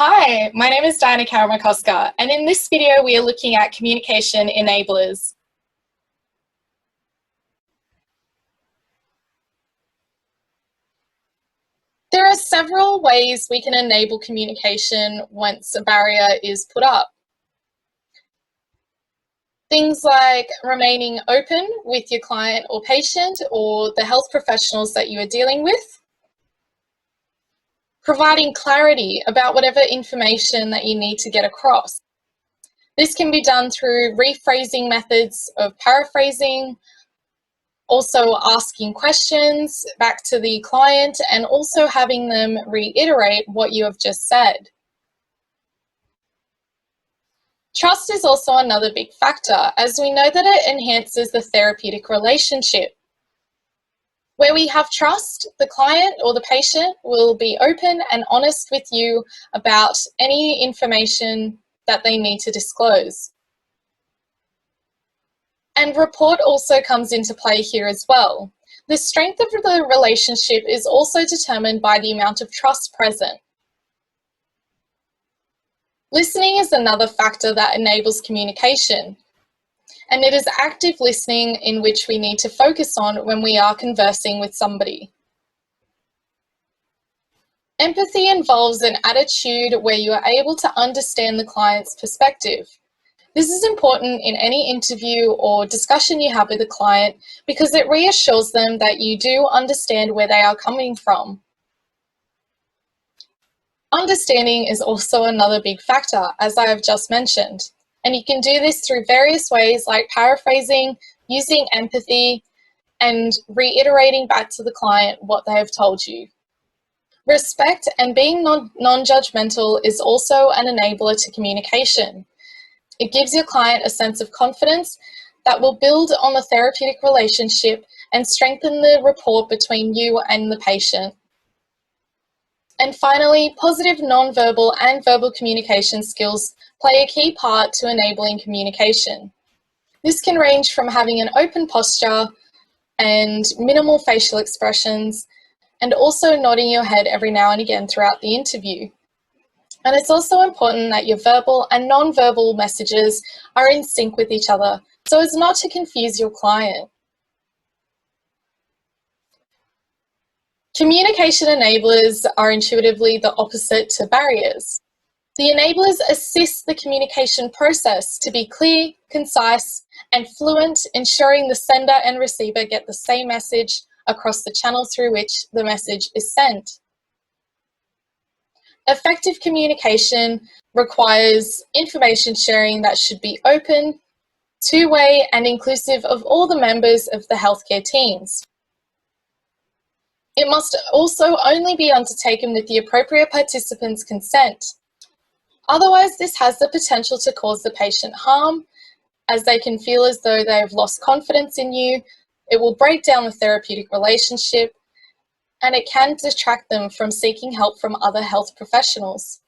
Hi, my name is Diana Karamakoska, and in this video we are looking at communication enablers. There are several ways we can enable communication once a barrier is put up. Things like remaining open with your client or patient or the health professionals that you are dealing with. Providing clarity about whatever information that you need to get across. This can be done through rephrasing methods of paraphrasing, also asking questions back to the client, and also having them reiterate what you have just said. Trust is also another big factor, as we know that it enhances the therapeutic relationship. Where we have trust, the client or the patient will be open and honest with you about any information that they need to disclose. And rapport also comes into play here as well. The strength of the relationship is also determined by the amount of trust present. Listening is another factor that enables communication. And it is active listening in which we need to focus on when we are conversing with somebody. Empathy involves an attitude where you are able to understand the client's perspective. This is important in any interview or discussion you have with a client because it reassures them that you do understand where they are coming from. Understanding is also another big factor, as I have just mentioned. And you can do this through various ways like paraphrasing, using empathy, and reiterating back to the client what they have told you. Respect and being non-judgmental is also an enabler to communication. It gives your client a sense of confidence that will build on the therapeutic relationship and strengthen the rapport between you and the patient. And finally, positive non-verbal and verbal communication skills play a key part to enabling communication. This can range from having an open posture and minimal facial expressions, and also nodding your head every now and again throughout the interview. And it's also important that your verbal and non-verbal messages are in sync with each other, so as not to confuse your client. Communication enablers are intuitively the opposite to barriers. The enablers assist the communication process to be clear, concise, and fluent, ensuring the sender and receiver get the same message across the channels through which the message is sent. Effective communication requires information sharing that should be open, two-way, and inclusive of all the members of the healthcare teams. It must also only be undertaken with the appropriate participants' consent. Otherwise, this has the potential to cause the patient harm, as they can feel as though they have lost confidence in you. It will break down the therapeutic relationship, and it can detract them from seeking help from other health professionals.